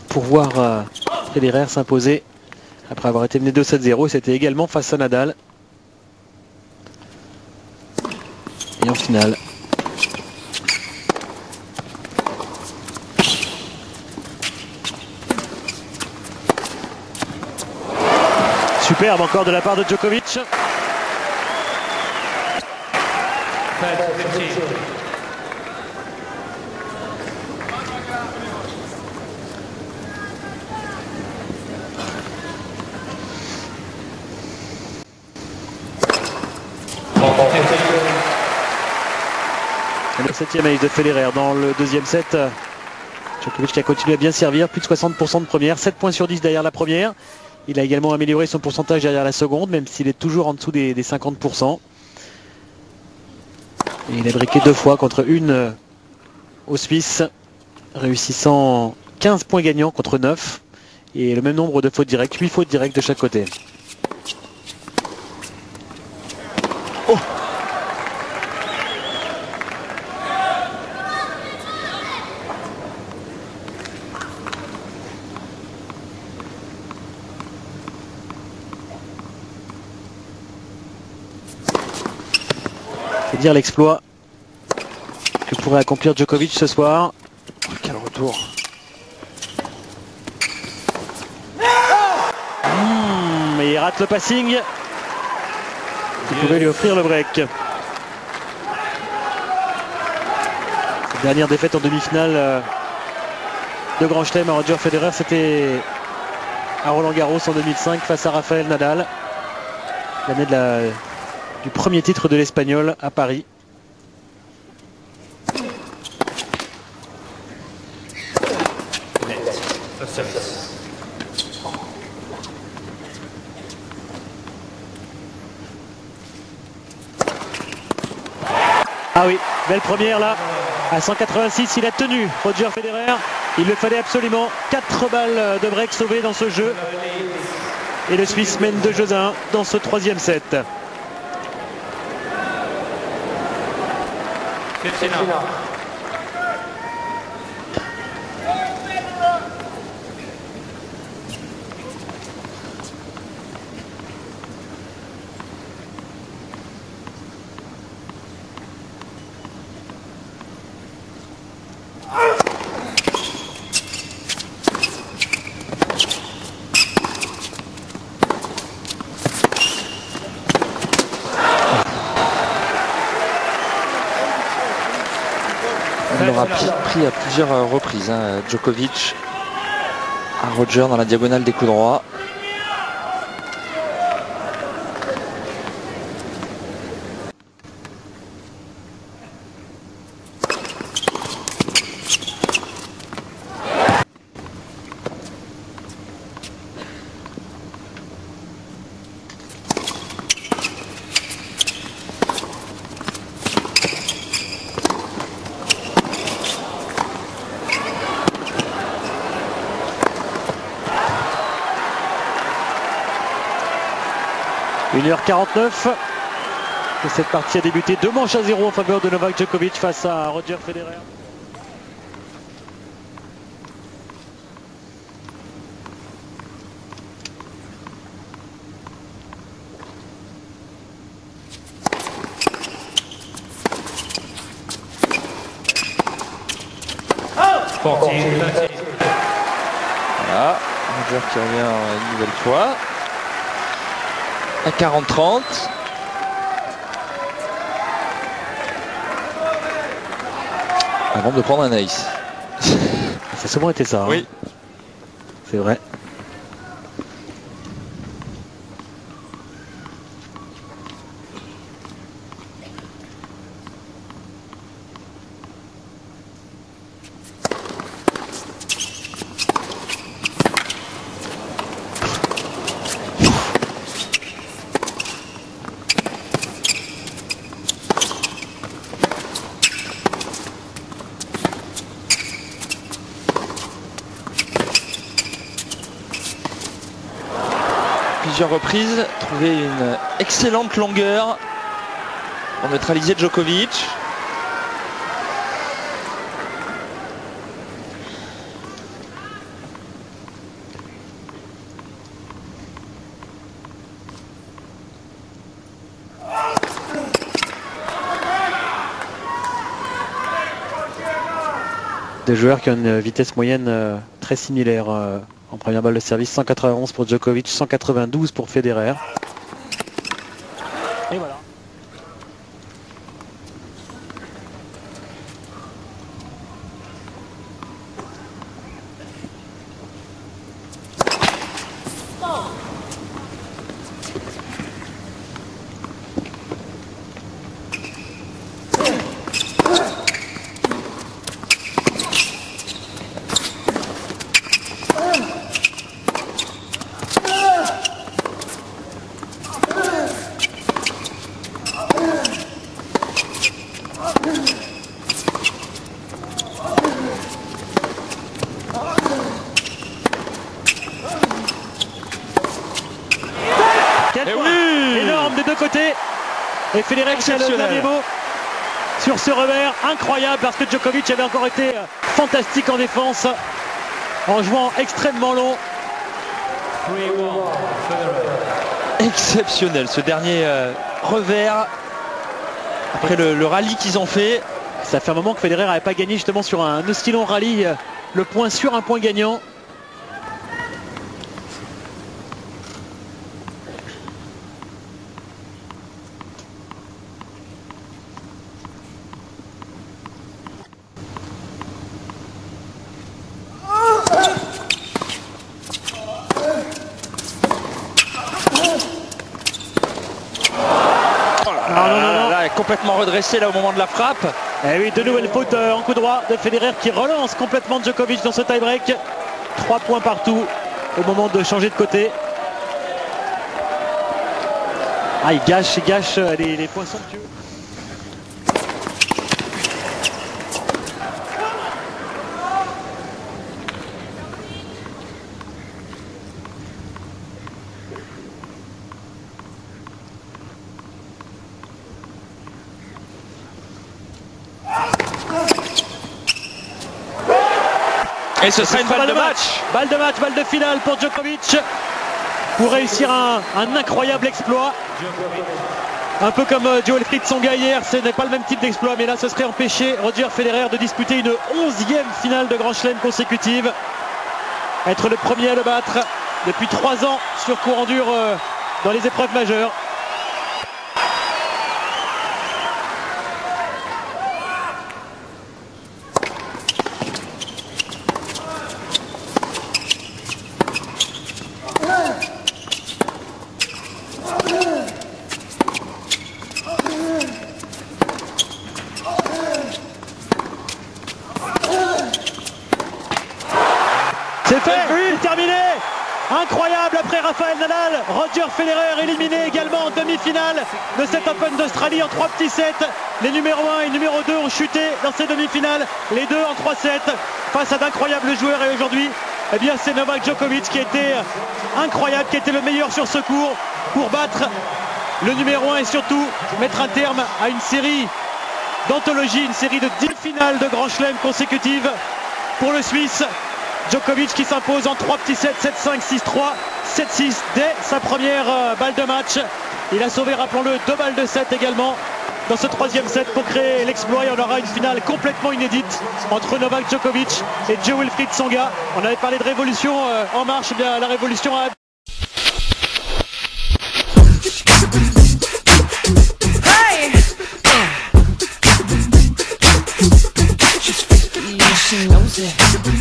pour voir Federer s'imposer après avoir été mené 2-7-0. C'était également face à Nadal. Et en finale, superbe encore de la part de Djokovic. Le 7e ace de Federer dans le deuxième set. Djokovic qui a continué à bien servir, plus de 60% de première, 7 points sur 10 derrière la première. Il a également amélioré son pourcentage derrière la seconde, même s'il est toujours en dessous des 50%. Et il a briqué 2 fois contre une au Suisse, réussissant 15 points gagnants contre 9. Et le même nombre de fautes directes, 8 fautes directes de chaque côté. Oh! C'est dire l'exploit que pourrait accomplir Djokovic ce soir. Oh, quel retour! Et il rate le passing qui pouvait lui offrir le break. Cette dernière défaite en demi-finale de Grand Chelem à Roger Federer, c'était à Roland-Garros en 2005 face à Rafael Nadal. L'année du premier titre de l'Espagnol à Paris. Ah oui, belle première là, à 186, il a tenu Roger Federer, il le fallait absolument. 4 balles de break sauvées dans ce jeu. Et le Suisse mène 2-1 dans ce troisième set. Il l'aura pris à plusieurs reprises, hein, Djokovic à Roger dans la diagonale des coups droits. – 1h49 et cette partie a débuté 2-0 en faveur de Novak Djokovic face à Roger Federer. Voilà, Roger qui revient une nouvelle fois. À 40-30. Avant de prendre un ace. Ça a souvent été ça. Oui. Hein. C'est vrai. Plusieurs reprises, trouver une excellente longueur pour neutraliser Djokovic. Des joueurs qui ont une vitesse moyenne très similaire en première balle de service. 191 pour Djokovic, 192 pour Federer. Et voilà. Énorme des deux côtés. Et Federer qui a le dernier mot sur ce revers incroyable, parce que Djokovic avait encore été fantastique en défense en jouant extrêmement long. Exceptionnel ce dernier revers après le rallye qu'ils ont fait. Ça fait un moment que Federer n'avait pas gagné justement sur un aussi long rallye, le point sur un point gagnant. Complètement redressé là au moment de la frappe. Et oui, de nouvelles fautes en coup droit de Federer qui relance complètement Djokovic dans ce tie-break. 3 points partout au moment de changer de côté. Ah, il gâche les points somptueux. Et ce serait une balle de match. Balle de finale pour Djokovic pour réussir un incroyable exploit. Un peu comme Joe-Wilfried Tsonga hier, ce n'est pas le même type d'exploit, mais là ce serait empêcher Roger Federer de disputer une 11e finale de Grand Chelem consécutive. Être le premier à le battre depuis 3 ans sur court en dur dans les épreuves majeures. C'est fait, c'est terminé. Incroyable après Rafael Nadal, Roger Federer éliminé également en demi-finale de cet Open d'Australie en 3 petits sets. Les numéro 1 et numéro 2 ont chuté dans ces demi-finales, les deux en 3 sets face à d'incroyables joueurs. Et aujourd'hui, eh bien, c'est Novak Djokovic qui a été incroyable, qui a été le meilleur sur ce court pour battre le numéro 1 et surtout mettre un terme à une série d'anthologie, une série de 10 finales de Grand Chelem consécutives pour le Suisse. Djokovic qui s'impose en 3 petits sets, 7-5, 6-3, 7-6 dès sa première balle de match. Il a sauvé, rappelons-le, 2 balles de set également dans ce 3e set pour créer l'exploit. Et on aura une finale complètement inédite entre Novak Djokovic et Joe-Wilfried Tsonga. On avait parlé de révolution en marche, bien la révolution a... She knows it.